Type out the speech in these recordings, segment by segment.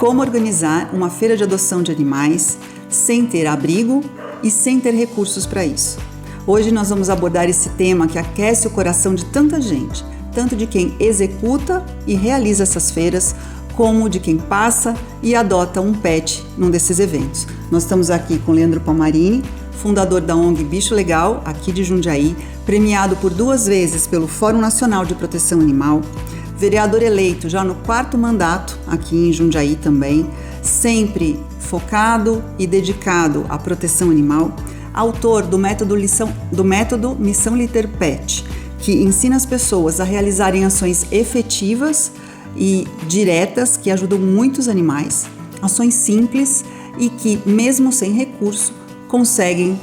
como organizar uma feira de adoção de animais sem ter abrigo e sem ter recursos para isso. Hoje nós vamos abordar esse tema que aquece o coração de tanta gente, tanto de quem executa e realiza essas feiras, como de quem passa e adota um pet num desses eventos. Nós estamos aqui com Leandro Palmarini, fundador da ONG Bicho Legal, aqui de Jundiaí, premiado por 2 vezes pelo Fórum Nacional de Proteção Animal, vereador eleito já no 4º mandato aqui em Jundiaí também, sempre focado e dedicado à proteção animal, autor do método Missão Litter Pet, que ensina as pessoas a realizarem ações efetivas e diretas que ajudam muitos animais, ações simples e que, mesmo sem recurso, conseguem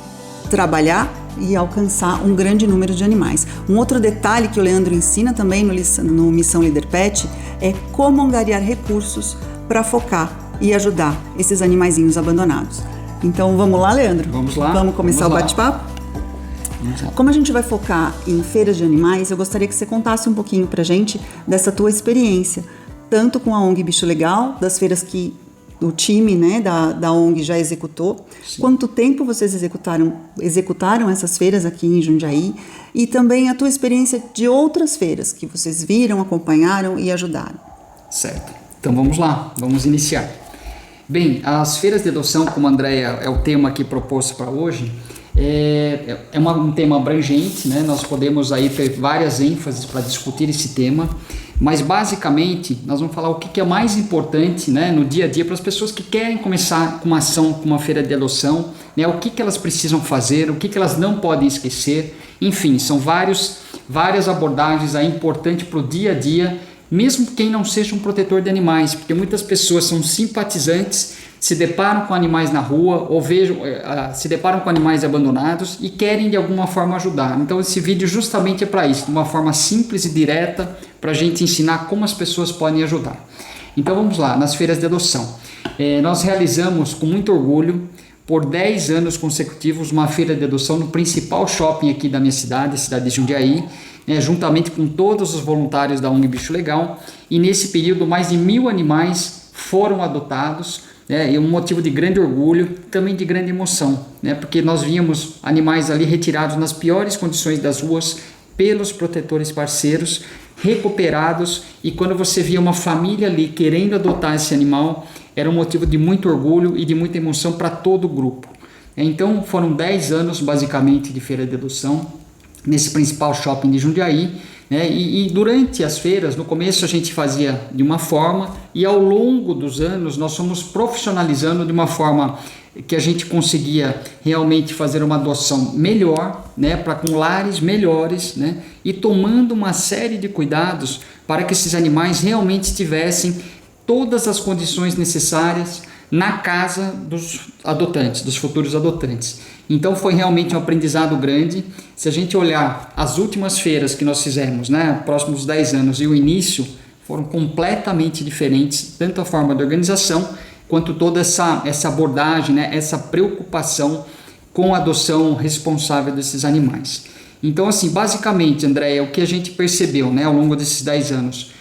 trabalhar e alcançar um grande número de animais. Um outro detalhe que o Leandro ensina também no Missão Litter Pet é como angariar recursos para focar e ajudar esses animaizinhos abandonados. Então vamos lá, Leandro? Vamos lá. Vamos começar o bate-papo? Como a gente vai focar em feiras de animais, eu gostaria que você contasse um pouquinho pra gente dessa tua experiência, tanto com a ONG Bicho Legal, das feiras que o time, né, da ONG já executou. Sim. Quanto tempo vocês executaram essas feiras aqui em Jundiaí, e também a tua experiência de outras feiras que vocês viram, acompanharam e ajudaram. Certo. Então vamos lá, vamos iniciar. Bem, as feiras de adoção, como a Andréia é o tema que propôs para hoje, é um tema abrangente, né? Nós podemos aí ter várias ênfases para discutir esse tema, mas basicamente nós vamos falar o que é mais importante, né, no dia a dia para as pessoas que querem começar com uma ação, com uma feira de adoção, né, o que elas precisam fazer, o que elas não podem esquecer, enfim, são várias abordagens aí importantes para o dia a dia, mesmo quem não seja um protetor de animais, porque muitas pessoas são simpatizantes, se deparam com animais na rua ou se deparam com animais abandonados e querem de alguma forma ajudar. Então esse vídeo justamente é para isso, de uma forma simples e direta, para a gente ensinar como as pessoas podem ajudar. Então vamos lá, nas feiras de adoção. Nós realizamos com muito orgulho, por 10 anos consecutivos, uma feira de adoção no principal shopping aqui da minha cidade, a cidade de Jundiaí, juntamente com todos os voluntários da ONG Bicho Legal, e nesse período mais de 1.000 animais foram adotados, e um motivo de grande orgulho, também de grande emoção, porque nós víamos animais ali retirados nas piores condições das ruas pelos protetores parceiros, recuperados, e quando você via uma família ali querendo adotar esse animal, era um motivo de muito orgulho e de muita emoção para todo o grupo. Então foram 10 anos basicamente de feira de adoção nesse principal shopping de Jundiaí, e durante as feiras, no começo a gente fazia de uma forma, e ao longo dos anos nós fomos profissionalizando de uma forma que a gente conseguia realmente fazer uma adoção melhor, para com lares melhores, e tomando uma série de cuidados para que esses animais realmente tivessem todas as condições necessárias na casa dos adotantes, dos futuros adotantes. Então foi realmente um aprendizado grande. Se a gente olhar as últimas feiras que nós fizemos, próximos 10 anos e o início, foram completamente diferentes, tanto a forma de organização, quanto toda essa abordagem, essa preocupação com a adoção responsável desses animais. Então, assim, basicamente, Andréia, o que a gente percebeu, ao longo desses 10 anos,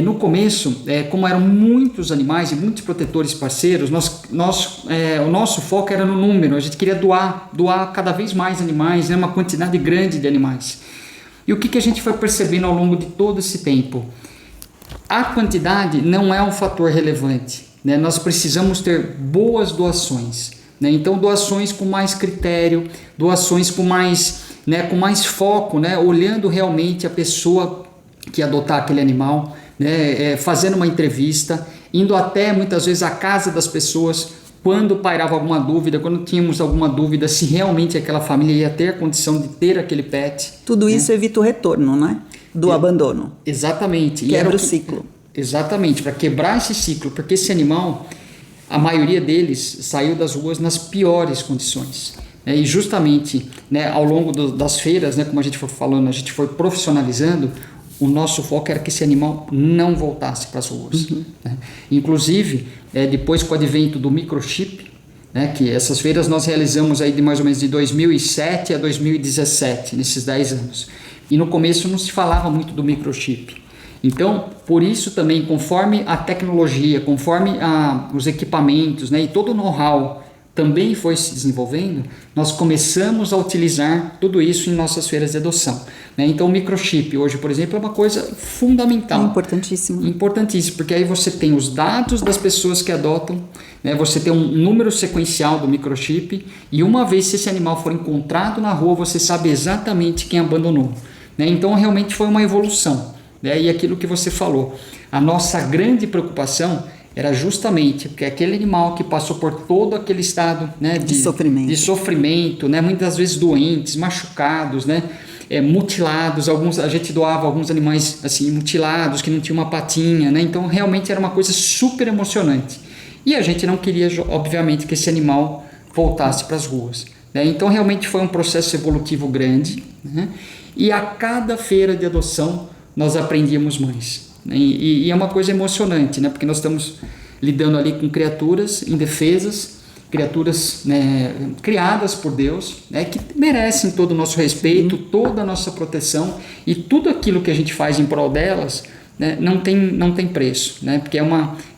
no começo, como eram muitos animais e muitos protetores parceiros, o nosso foco era no número, a gente queria doar cada vez mais animais, uma quantidade grande de animais. E o que a gente foi percebendo ao longo de todo esse tempo? A quantidade não é um fator relevante, nós precisamos ter boas doações, então doações com mais critério, doações com mais foco, olhando realmente a pessoa que adotar aquele animal, fazendo uma entrevista, indo até muitas vezes à casa das pessoas quando pairava alguma dúvida, quando tínhamos alguma dúvida se realmente aquela família ia ter a condição de ter aquele pet. Tudo isso evita o retorno, do abandono. Exatamente. Quebra o ciclo. Exatamente, para quebrar esse ciclo, porque esse animal, a maioria deles saiu das ruas nas piores condições. E justamente ao longo das feiras, como a gente foi falando, a gente foi profissionalizando. O nosso foco era que esse animal não voltasse para as ruas. Inclusive, depois com o advento do microchip, que essas feiras nós realizamos aí de mais ou menos de 2007 a 2017, nesses 10 anos. E no começo não se falava muito do microchip. Então, por isso também, conforme a tecnologia, conforme os equipamentos, né, e todo o know-how também foi se desenvolvendo, nós começamos a utilizar tudo isso em nossas feiras de adoção, né? Então o microchip hoje, por exemplo, é uma coisa fundamental. É importantíssimo. Importantíssimo, porque aí você tem os dados das pessoas que adotam, né? Você tem um número sequencial do microchip e uma vez que esse animal for encontrado na rua, você sabe exatamente quem abandonou, né? Então realmente foi uma evolução, né? E aquilo que você falou, a nossa grande preocupação era justamente porque aquele animal que passou por todo aquele estado, né, de sofrimento, né, muitas vezes doentes, machucados, né, mutilados, a gente doava alguns animais assim mutilados que não tinham uma patinha, né, então realmente era uma coisa super emocionante e a gente não queria, obviamente, que esse animal voltasse para as ruas, né, então realmente foi um processo evolutivo grande, né, e a cada feira de adoção nós aprendíamos mais. E é uma coisa emocionante, né? Porque nós estamos lidando ali com criaturas indefesas, criaturas, né, criadas por Deus, né, que merecem todo o nosso respeito, toda a nossa proteção e tudo aquilo que a gente faz em prol delas, né, não tem preço, né? Porque é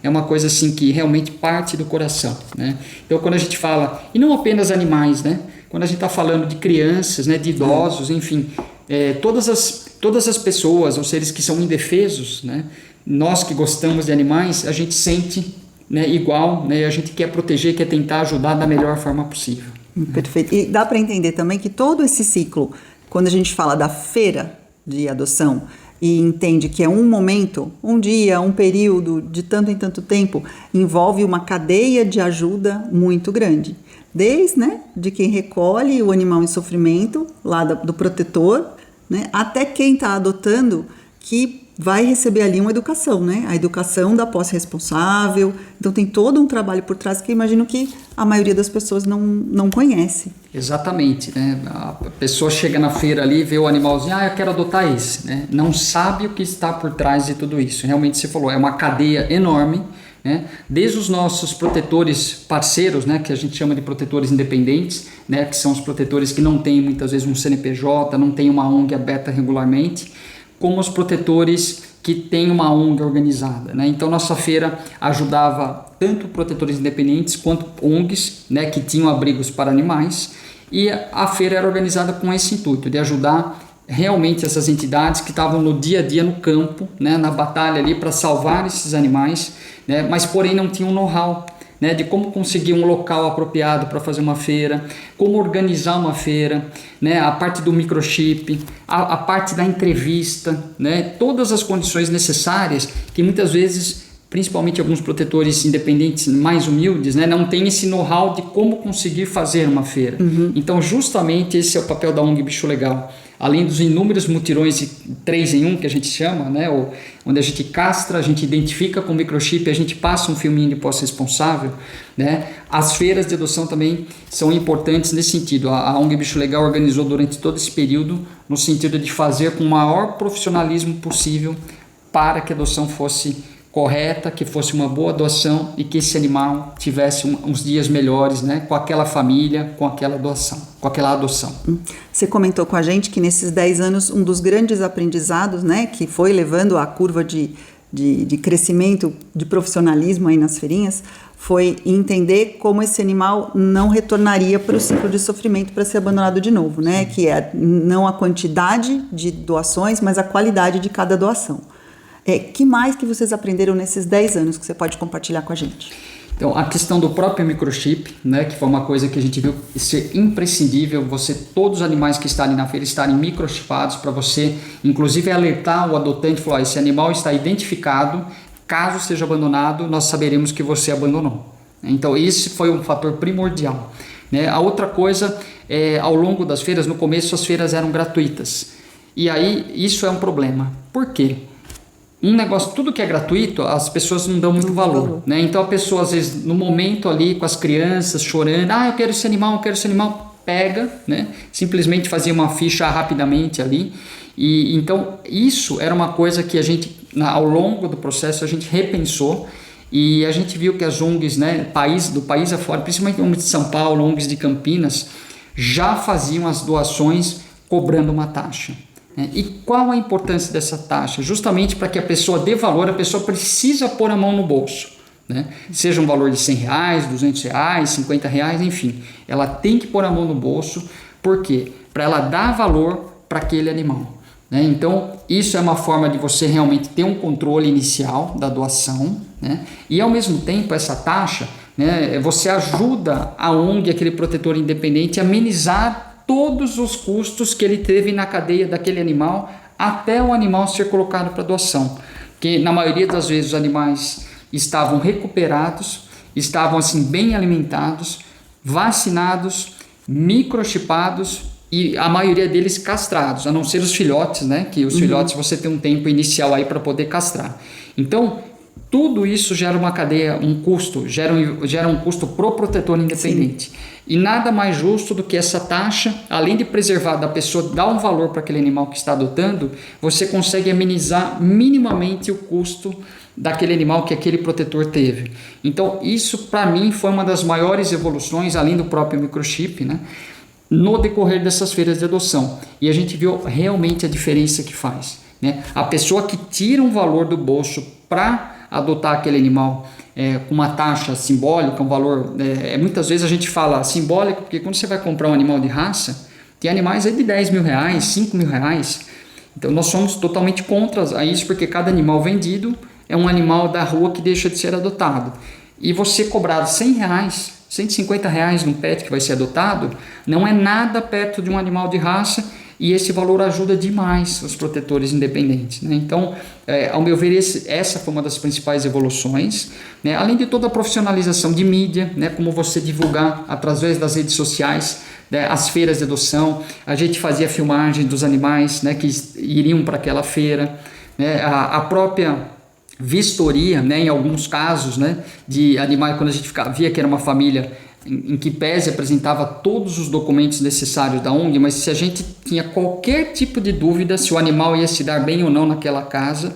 uma coisa assim que realmente parte do coração, né? Então quando a gente fala, e não apenas animais, né? Quando a gente está falando de crianças, né, de idosos, enfim, todas as pessoas, os seres que são indefesos, né, nós que gostamos de animais, a gente sente, né, igual, né, a gente quer proteger, quer tentar ajudar da melhor forma possível. Perfeito. E dá para entender também que todo esse ciclo, quando a gente fala da feira de adoção e entende que é um momento, um dia, um período de tanto em tanto tempo, envolve uma cadeia de ajuda muito grande. Desde, né, de quem recolhe o animal em sofrimento, lá do protetor, né, até quem está adotando, que vai receber ali uma educação, né? A educação da posse responsável. Então tem todo um trabalho por trás que eu imagino que a maioria das pessoas não conhece. Exatamente, né? A pessoa chega na feira ali, vê o animalzinho, eu quero adotar esse, né? Não sabe o que está por trás de tudo isso. Realmente você falou, é uma cadeia enorme, né? Desde os nossos protetores parceiros, né, que a gente chama de protetores independentes, né, que são os protetores que não têm muitas vezes um CNPJ, não tem uma ONG aberta regularmente, como os protetores que têm uma ONG organizada, né? Então nossa feira ajudava tanto protetores independentes quanto ONGs, né, que tinham abrigos para animais, e a feira era organizada com esse intuito de ajudar realmente essas entidades que estavam no dia a dia no campo, né, na batalha ali para salvar esses animais, né, mas porém não tinham know-how, né, de como conseguir um local apropriado para fazer uma feira, como organizar uma feira, né, a parte do microchip, a parte da entrevista, né, todas as condições necessárias que muitas vezes, principalmente alguns protetores independentes mais humildes, né, não tem esse know-how de como conseguir fazer uma feira. Então justamente esse é o papel da ONG Bicho Legal. Além dos inúmeros mutirões de 3 em 1 que a gente chama, né, onde a gente castra, a gente identifica com o microchip, a gente passa um filminho de posse responsável, né, as feiras de adoção também são importantes nesse sentido. A ONG Bicho Legal organizou durante todo esse período no sentido de fazer com o maior profissionalismo possível para que a adoção fosse correta, que fosse uma boa adoção e que esse animal tivesse uns dias melhores, né, com aquela família, com aquela adoção. Você comentou com a gente que nesses 10 anos um dos grandes aprendizados, né, que foi levando a curva de crescimento, de profissionalismo aí nas feirinhas, foi entender como esse animal não retornaria para o ciclo de sofrimento para ser abandonado de novo, né, que é não a quantidade de doações, mas a qualidade de cada doação. Que mais que vocês aprenderam nesses 10 anos que você pode compartilhar com a gente? Então, a questão do próprio microchip, né, que foi uma coisa que a gente viu ser imprescindível, todos os animais que estão ali na feira estarem microchipados para você, inclusive alertar o adotante, falar, esse animal está identificado, caso seja abandonado, nós saberemos que você abandonou. Então, esse foi um fator primordial, né? A outra coisa, ao longo das feiras, no começo as feiras eram gratuitas, e aí isso é um problema. Por quê? Um negócio, tudo que é gratuito, as pessoas não dão muito valor, né? Então a pessoa às vezes no momento ali com as crianças chorando, eu quero esse animal, pega, né? Simplesmente fazia uma ficha rapidamente ali. E então isso era uma coisa que a gente, ao longo do processo, a gente repensou e a gente viu que as ONGs, né, do país afora, principalmente ONGs de São Paulo, ONGs de Campinas, já faziam as doações cobrando uma taxa. né? E qual a importância dessa taxa? Justamente para que a pessoa dê valor, a pessoa precisa pôr a mão no bolso, né? Seja um valor de R$100, R$200, R$50, enfim, ela tem que pôr a mão no bolso. Por quê? Para ela dar valor para aquele animal, né? Então isso é uma forma de você realmente ter um controle inicial da doação, né? E ao mesmo tempo essa taxa, né, você ajuda a ONG, aquele protetor independente, a amenizar todos os custos que ele teve na cadeia daquele animal até o animal ser colocado para doação, que na maioria das vezes os animais estavam recuperados, estavam assim bem alimentados, vacinados, microchipados e a maioria deles castrados, a não ser os filhotes, né? Que os filhotes você tem um tempo inicial aí para poder castrar. Então, tudo isso gera uma cadeia, um custo, gera um custo pro protetor independente. Sim. E nada mais justo do que essa taxa, além de preservar da pessoa, dar um valor para aquele animal que está adotando, você consegue amenizar minimamente o custo daquele animal que aquele protetor teve. Então, isso para mim foi uma das maiores evoluções, além do próprio microchip, né, no decorrer dessas feiras de adoção. E a gente viu realmente a diferença que faz, né? A pessoa que tira um valor do bolso para adotar aquele animal com uma taxa simbólica, um valor, muitas vezes a gente fala simbólico, porque quando você vai comprar um animal de raça, tem animais aí de R$10 mil, R$5 mil. Então nós somos totalmente contra a isso, porque cada animal vendido é um animal da rua que deixa de ser adotado. E você cobrar R$100, R$150 num pet que vai ser adotado, não é nada perto de um animal de raça, e esse valor ajuda demais os protetores independentes, né? Então, ao meu ver, essa foi uma das principais evoluções, né? Além de toda a profissionalização de mídia, né? Como você divulgar através das redes sociais, né? As feiras de adoção, a gente fazia filmagem dos animais, né? Que iriam para aquela feira, né? A própria vistoria, né? Em alguns casos, né? De animais, quando a gente via que era uma família em que pese apresentava todos os documentos necessários da ONG, mas se a gente tinha qualquer tipo de dúvida se o animal ia se dar bem ou não naquela casa,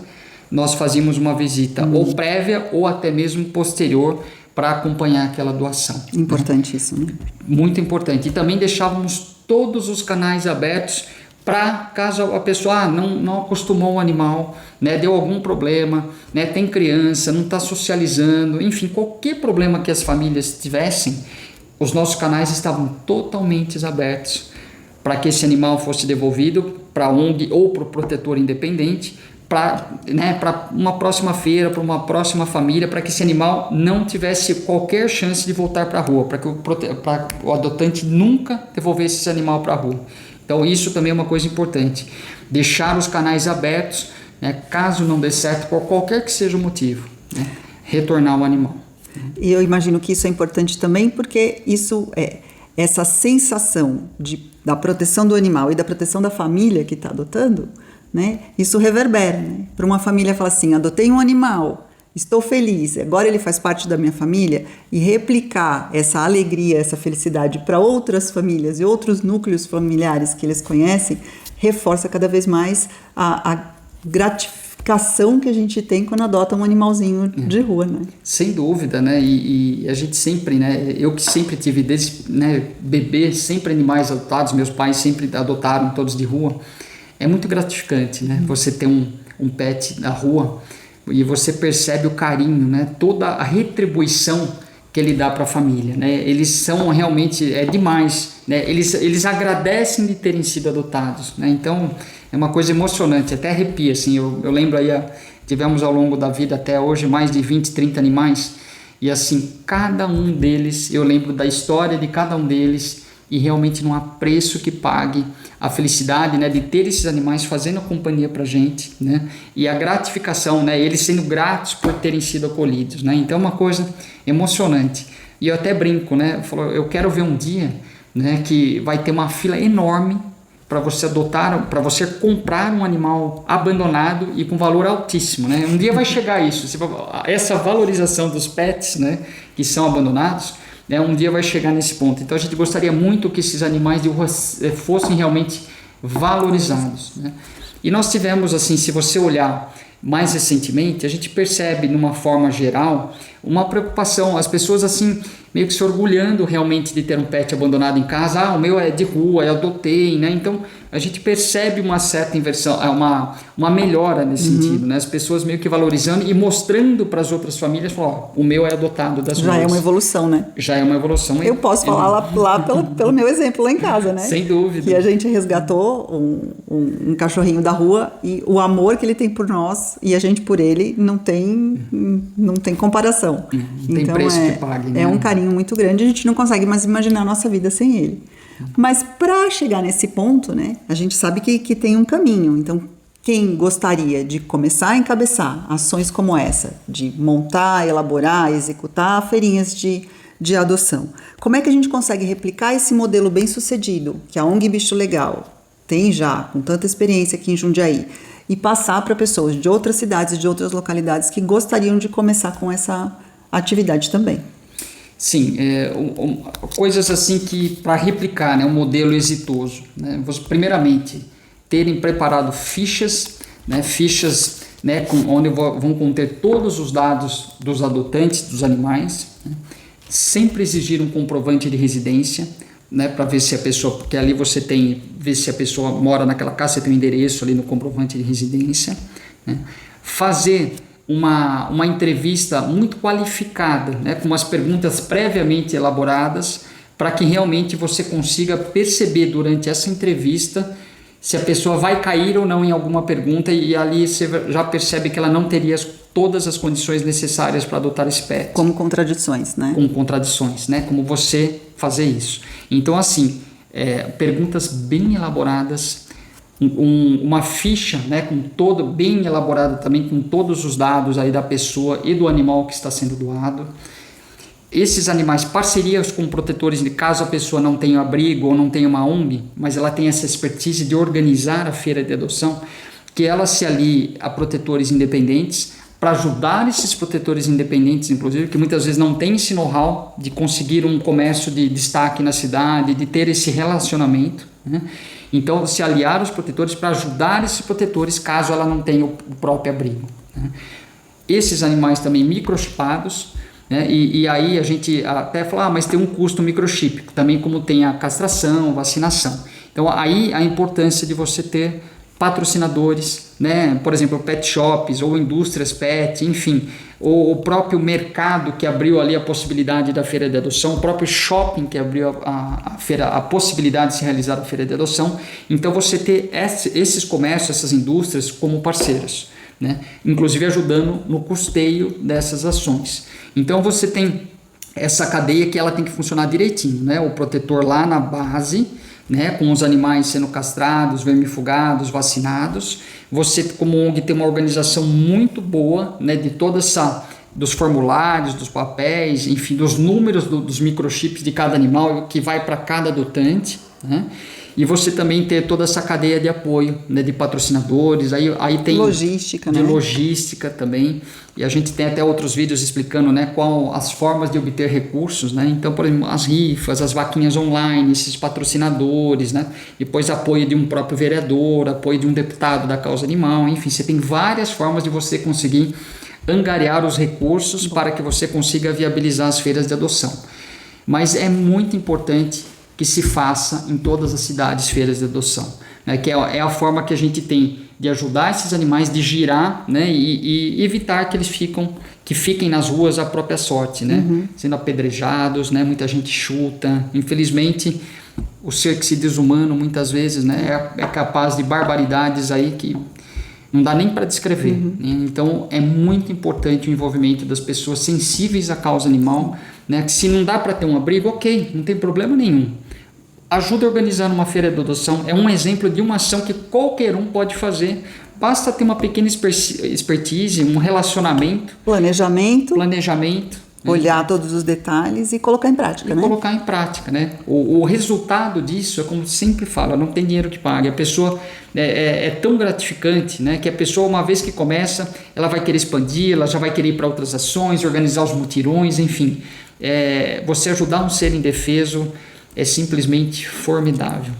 nós fazíamos uma visita ou prévia ou até mesmo posterior para acompanhar aquela doação. Importante isso, né? Muito importante. E também deixávamos todos os canais abertos para caso a pessoa não acostumou o animal, né, deu algum problema, né, tem criança, não está socializando, enfim, qualquer problema que as famílias tivessem, os nossos canais estavam totalmente abertos para que esse animal fosse devolvido para a ONG ou para o protetor independente, para uma próxima feira, para uma próxima família, para que esse animal não tivesse qualquer chance de voltar para a rua, para que o adotante nunca devolvesse esse animal para a rua. Então isso também é uma coisa importante, deixar os canais abertos, né, caso não dê certo, por qualquer que seja o motivo, né, retornar o animal. E eu imagino que isso é importante também porque isso essa sensação da proteção do animal e da proteção da família que está adotando, né, isso reverbera, né, para uma família falar assim, adotei um animal, estou feliz, agora ele faz parte da minha família, e replicar essa alegria, essa felicidade para outras famílias e outros núcleos familiares que eles conhecem, reforça cada vez mais a gratificação que a gente tem quando adota um animalzinho de rua, né? Sem dúvida, né? E a gente sempre, né? Eu que sempre tive desde, né, bebê, sempre animais adotados, meus pais sempre adotaram todos de rua, é muito gratificante, né? Você ter um pet na rua e você percebe o carinho, né? Toda a retribuição que ele dá para a família, né? Eles são realmente demais, né? Eles agradecem de terem sido adotados, né? Então é uma coisa emocionante, até arrepia, assim. Eu lembro aí, tivemos ao longo da vida até hoje mais de 20, 30 animais, e assim, cada um deles, eu lembro da história de cada um deles, e realmente não há preço que pague a felicidade, né, de ter esses animais fazendo a companhia para a gente, né, e a gratificação, né, eles sendo gratos por terem sido acolhidos, né, então é uma coisa emocionante. E eu até brinco, né, eu quero ver um dia, né, que vai ter uma fila enorme para você adotar, para você comprar um animal abandonado e com valor altíssimo, né, um dia vai chegar isso, essa valorização dos pets, né, que são abandonados, né, um dia vai chegar nesse ponto. Então a gente gostaria muito que esses animais de rua fossem realmente valorizados, né? E nós tivemos, assim, se você olhar mais recentemente, a gente percebe, numa forma geral, uma preocupação. As pessoas, assim, meio que se orgulhando realmente de ter um pet abandonado em casa. O meu é de rua, eu adotei, né? Então a gente percebe uma certa inversão, uma melhora nesse sentido, né? As pessoas meio que valorizando e mostrando para as outras famílias, o meu é adotado das ruas. Já é uma evolução, né? Já é uma evolução. Eu posso falar lá pelo meu exemplo lá em casa, né? Sem dúvida. Que a gente resgatou um cachorrinho da rua e o amor que ele tem por nós e a gente por ele não tem comparação. Não tem preço que pague, né? É um carinho muito grande, a gente não consegue mais imaginar a nossa vida sem ele. Mas para chegar nesse ponto, né, a gente sabe que tem um caminho. Então, quem gostaria de começar a encabeçar ações como essa, de montar, elaborar, executar feirinhas de adoção, como é que a gente consegue replicar esse modelo bem sucedido, que a ONG Bicho Legal tem já, com tanta experiência aqui em Jundiaí, e passar para pessoas de outras cidades e de outras localidades que gostariam de começar com essa atividade também? Sim, coisas assim que para replicar, né, um modelo exitoso, né, você, primeiramente, terem preparado fichas, né, onde vão conter todos os dados dos adotantes dos animais, né, sempre exigir um comprovante de residência, né, para ver se a pessoa, porque ali você ver se a pessoa mora naquela casa, você tem um endereço ali no comprovante de residência, né, fazer uma entrevista muito qualificada, né, com umas perguntas previamente elaboradas, para que realmente você consiga perceber durante essa entrevista se a pessoa vai cair ou não em alguma pergunta, e ali você já percebe que ela não teria todas as condições necessárias para adotar esse pet. Como contradições, né? Como contradições, né? Como você fazer isso. Então, assim, perguntas bem elaboradas, uma ficha, né, bem elaborada também, com todos os dados aí da pessoa e do animal que está sendo doado. Esses animais, parcerias com protetores, caso a pessoa não tenha abrigo ou não tenha uma ONG, mas ela tem essa expertise de organizar a feira de adoção, que ela se alie a protetores independentes, para ajudar esses protetores independentes, inclusive, que muitas vezes não têm esse know-how de conseguir um comércio de destaque na cidade, de ter esse relacionamento, né? Então, se aliar os protetores para ajudar esses protetores caso ela não tenha o próprio abrigo, né? Esses animais também microchipados, né? E aí a gente até fala, mas tem um custo microchip, também como tem a castração, vacinação. Então, aí a importância de você ter patrocinadores, né? Por exemplo, pet shops ou indústrias pet, enfim, ou o próprio mercado que abriu ali a possibilidade da feira de adoção, o próprio shopping que abriu a possibilidade de se realizar a feira de adoção. Então você ter esses comércios, essas indústrias como parceiros, né? Inclusive ajudando no custeio dessas ações. Então você tem essa cadeia que ela tem que funcionar direitinho, né? O protetor lá na base, né, com os animais sendo castrados, vermifugados, vacinados. Você, como ONG, tem uma organização muito boa, né, de toda dos formulários, dos papéis, enfim, dos números dos microchips de cada animal que vai para cada adotante, né? E você também ter toda essa cadeia de apoio, né, de patrocinadores, aí tem logística, de né? Logística também, e a gente tem até outros vídeos explicando, né, qual as formas de obter recursos, né? Então, por exemplo, as rifas, as vaquinhas online, esses patrocinadores, né? Depois apoio de um próprio vereador, apoio de um deputado da causa animal, enfim, você tem várias formas de você conseguir angariar os recursos para que você consiga viabilizar as feiras de adoção. Mas é muito importante que se faça em todas as cidades feiras de adoção, né? Que é a forma que a gente tem de ajudar esses animais, de girar, né? E evitar que fiquem nas ruas à própria sorte, né? Sendo apedrejados, né? Muita gente chuta. Infelizmente, o ser que se desumano muitas vezes, né? É capaz de barbaridades aí que não dá nem para descrever, né? Então é muito importante o envolvimento das pessoas sensíveis à causa animal, né? Que se não dá para ter um abrigo, ok, não tem problema nenhum. Ajuda a organizar uma feira de adoção, é um exemplo de uma ação que qualquer um pode fazer, basta ter uma pequena expertise, um relacionamento, planejamento, olhar todos os detalhes e colocar em prática, né? Colocar em prática, né? O resultado disso é, como sempre falo, não tem dinheiro que pague. A pessoa é tão gratificante, né? Que a pessoa, uma vez que começa, ela vai querer expandir, ela já vai querer ir para outras ações, organizar os mutirões, enfim. Você ajudar um ser indefeso é simplesmente formidável.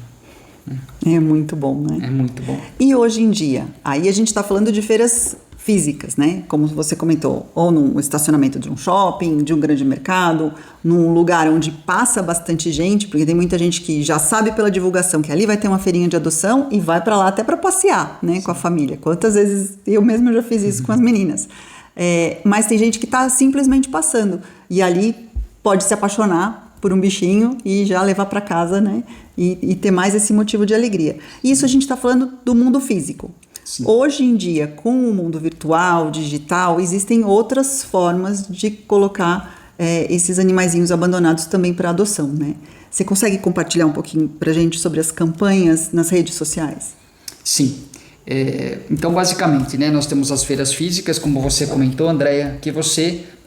É muito bom, né? É muito bom. E hoje em dia, aí a gente está falando de feiras físicas, né? Como você comentou, ou num estacionamento de um shopping, de um grande mercado, num lugar onde passa bastante gente, porque tem muita gente que já sabe pela divulgação que ali vai ter uma feirinha de adoção e vai para lá até para passear, né, com a família. Quantas vezes eu mesma já fiz isso com as meninas. Mas tem gente que está simplesmente passando e ali pode se apaixonar por um bichinho e já levar para casa, né? E ter mais esse motivo de alegria. Isso a gente está falando do mundo físico. Sim. Hoje em dia, com o mundo virtual, digital, existem outras formas de colocar esses animaizinhos abandonados também para adoção, né? Você consegue compartilhar um pouquinho para a gente sobre as campanhas nas redes sociais? Sim. Então, basicamente, né, nós temos as feiras físicas, como você comentou, Andréia, que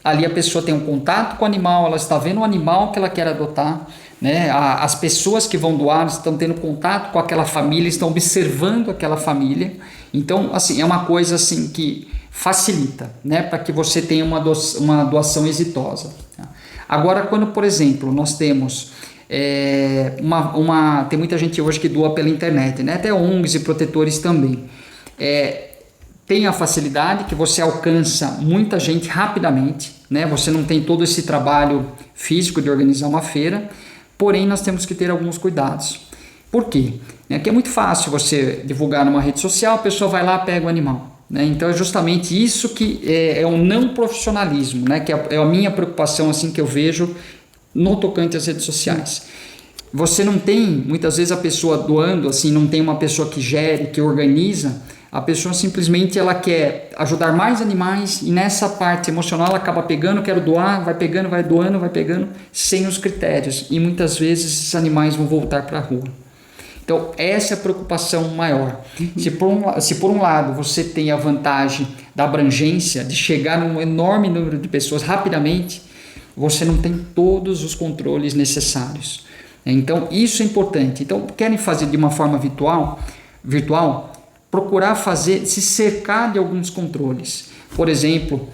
ali a pessoa tem um contato com o animal, ela está vendo o animal que ela quer adotar, né? As pessoas que vão doar estão tendo contato com aquela família, estão observando aquela família. Então, assim, é uma coisa assim que facilita, né, para que você tenha uma doação exitosa. Agora, quando, por exemplo, nós temos tem muita gente hoje que doa pela internet, né? Até ONGs e protetores também. Tem a facilidade que você alcança muita gente rapidamente, né? Você não tem todo esse trabalho físico de organizar uma feira, porém nós temos que ter alguns cuidados. Por quê? Porque é muito fácil você divulgar numa rede social, a pessoa vai lá e pega o animal, né? Então é justamente isso que é o não profissionalismo, né? Que é a minha preocupação assim, que eu vejo no tocante às redes sociais. Você não tem, muitas vezes a pessoa doando, assim, não tem uma pessoa que gere, que organiza, a pessoa simplesmente ela quer ajudar mais animais e nessa parte emocional ela acaba pegando, quero doar, vai pegando, vai doando, vai pegando, sem os critérios. E muitas vezes esses animais vão voltar para a rua. Então essa é a preocupação maior. Se por um lado você tem a vantagem da abrangência, de chegar num enorme número de pessoas rapidamente, você não tem todos os controles necessários. Então isso é importante. Então querem fazer de uma forma virtual, procurar se cercar de alguns controles. Por exemplo,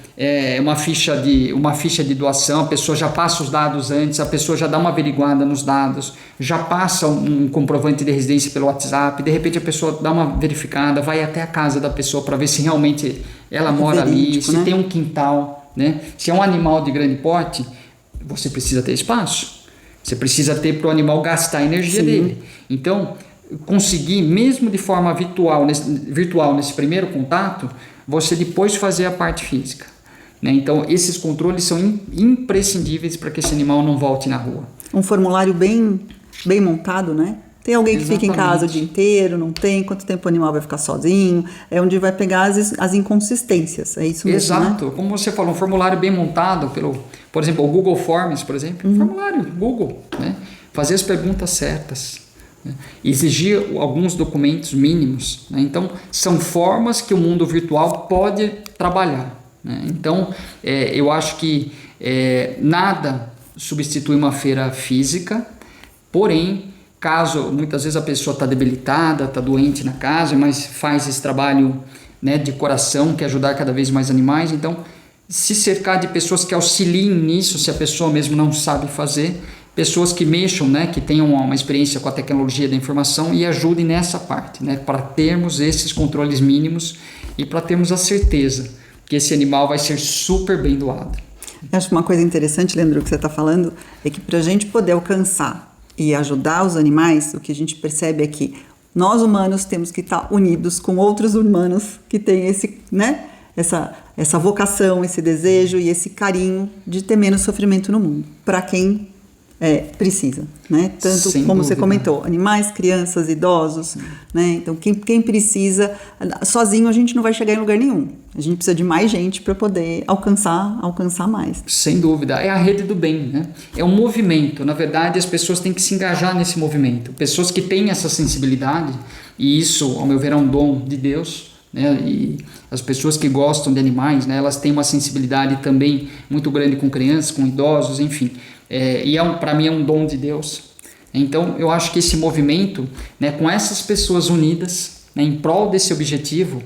uma ficha de doação, a pessoa já passa os dados antes, a pessoa já dá uma averiguada nos dados, já passa um comprovante de residência pelo WhatsApp, de repente a pessoa dá uma verificada, vai até a casa da pessoa para ver se realmente ela mora ali, se tem um quintal, né? Se é um animal de grande porte, você precisa ter espaço, você precisa ter para o animal gastar a energia dele. Então, conseguir, mesmo de forma virtual nesse primeiro contato, você depois fazer a parte física, né? Então esses controles são imprescindíveis para que esse animal não volte na rua. Um formulário bem montado, né? Tem alguém que fica em casa o dia inteiro, não tem, quanto tempo o animal vai ficar sozinho, é onde vai pegar as inconsistências, é isso mesmo, exato, né? Como você falou, um formulário bem montado por exemplo, o Google Forms, por exemplo, formulário Google, né? Fazer as perguntas certas, né? Exigir alguns documentos mínimos, né? Então são formas que o mundo virtual pode trabalhar, né? Então eu acho que nada substitui uma feira física, porém caso muitas vezes a pessoa está debilitada, está doente na casa, mas faz esse trabalho, né, de coração, quer ajudar cada vez mais animais, então se cercar de pessoas que auxiliem nisso, se a pessoa mesmo não sabe fazer, pessoas que mexam, né, que tenham uma experiência com a tecnologia da informação e ajudem nessa parte, né, para termos esses controles mínimos e para termos a certeza que esse animal vai ser super bem doado. Eu acho que uma coisa interessante, Leandro, que você está falando, é que para a gente poder alcançar e ajudar os animais, o que a gente percebe é que nós humanos temos que estar unidos com outros humanos que têm esse, né, essa vocação, esse desejo e esse carinho de ter menos sofrimento no mundo, para quem precisa, né? Tanto sem como dúvida. Você comentou, animais, crianças, idosos, né? Então quem precisa, sozinho a gente não vai chegar em lugar nenhum. A gente precisa de mais gente para poder alcançar mais. Sem dúvida, é a rede do bem, né? É um movimento, na verdade as pessoas têm que se engajar nesse movimento. Pessoas que têm essa sensibilidade, e isso, ao meu ver, é um dom de Deus, né? E as pessoas que gostam de animais, né, elas têm uma sensibilidade também muito grande com crianças, com idosos, enfim. E para mim é um dom de Deus. Então eu acho que esse movimento, né, com essas pessoas unidas, né, em prol desse objetivo,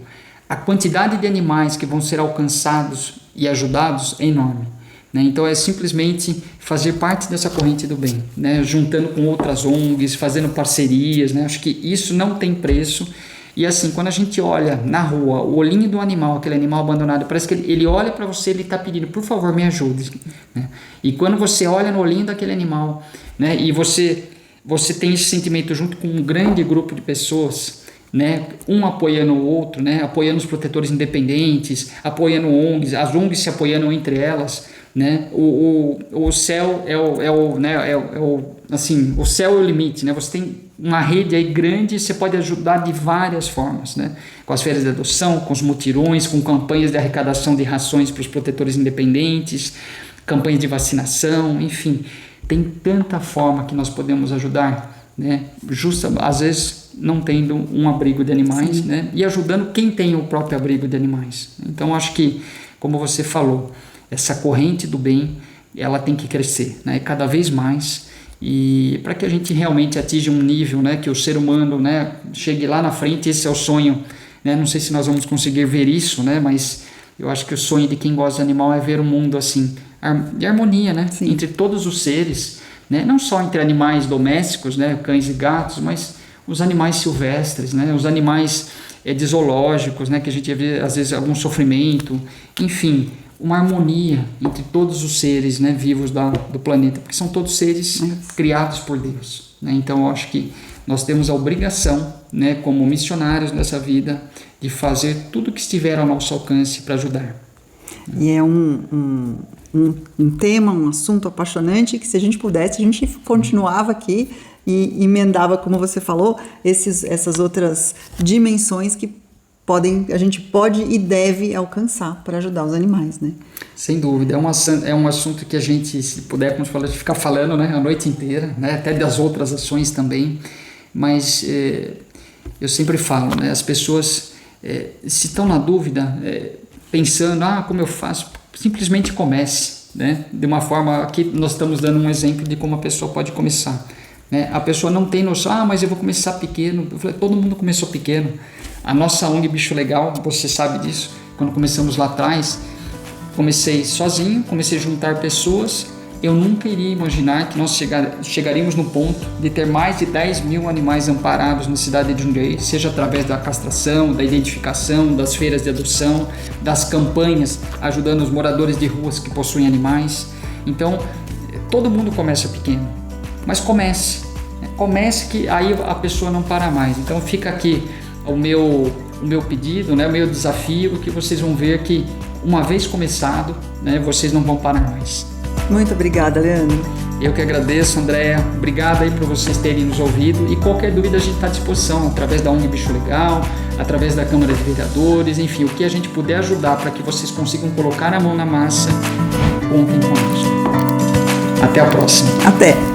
a quantidade de animais que vão ser alcançados e ajudados é enorme, né? Então é simplesmente fazer parte dessa corrente do bem, né, juntando com outras ONGs, fazendo parcerias, né? Acho que isso não tem preço. E assim, quando a gente olha na rua, o olhinho do animal, aquele animal abandonado, parece que ele olha para você, ele está pedindo, por favor, me ajude. Né? E quando você olha no olhinho daquele animal, né, e você tem esse sentimento junto com um grande grupo de pessoas, né, um apoiando o outro, né, apoiando os protetores independentes, apoiando ONGs, as ONGs se apoiando entre elas, né, o céu assim, o céu é o limite, né, você tem uma rede aí grande e você pode ajudar de várias formas, né, com as feiras de adoção, com os mutirões, com campanhas de arrecadação de rações para os protetores independentes, campanhas de vacinação, enfim, tem tanta forma que nós podemos ajudar, né, às vezes não tendo um abrigo de animais, né, e ajudando quem tem o próprio abrigo de animais. Então acho que, como você falou, essa corrente do bem, ela tem que crescer, né, cada vez mais, e para que a gente realmente atinja um nível, né, que o ser humano, né, chegue lá na frente. Esse é o sonho, né, não sei se nós vamos conseguir ver isso, né, mas eu acho que o sonho de quem gosta de animal é ver um mundo assim, de harmonia, né, entre todos os seres, né, não só entre animais domésticos, né, cães e gatos, mas os animais silvestres, né, os animais de zoológicos, né, que a gente vê às vezes algum sofrimento, enfim, uma harmonia entre todos os seres, né, vivos do planeta, porque são todos seres criados por Deus, né? Então eu acho que nós temos a obrigação, né, como missionários nessa vida, de fazer tudo que estiver ao nosso alcance para ajudar. E é um tema, um assunto apaixonante que, se a gente pudesse, a gente continuava aqui e emendava, como você falou, essas outras dimensões que a gente pode e deve alcançar para ajudar os animais, né? Sem dúvida, é um assunto que a gente, se puder, como você falou, ficar falando, né, a noite inteira, né, até das outras ações também, mas eu sempre falo, né, as pessoas, se estão na dúvida, pensando, como eu faço, simplesmente comece, né, de uma forma, aqui nós estamos dando um exemplo de como a pessoa pode começar, né, a pessoa não tem noção, mas eu vou começar pequeno. Eu falei, todo mundo começou pequeno. A nossa ONG Bicho Legal, você sabe disso, quando começamos lá atrás, comecei sozinho, comecei a juntar pessoas. Eu nunca iria imaginar que nós chegaríamos no ponto de ter mais de 10 mil animais amparados na cidade de Jundiaí, seja através da castração, da identificação, das feiras de adoção, das campanhas, ajudando os moradores de ruas que possuem animais. Então, todo mundo começa pequeno, mas comece que aí a pessoa não para mais. Então fica aqui o meu pedido, né, o meu desafio, que vocês vão ver que uma vez começado, né, vocês não vão parar mais. Muito obrigada, Leandro. Eu que agradeço, Andréia. Obrigado aí por vocês terem nos ouvido, e qualquer dúvida a gente está à disposição, através da ONG Bicho Legal, através da Câmara de Vereadores, enfim, o que a gente puder ajudar para que vocês consigam colocar a mão na massa, contem conosco. Até a próxima. Até!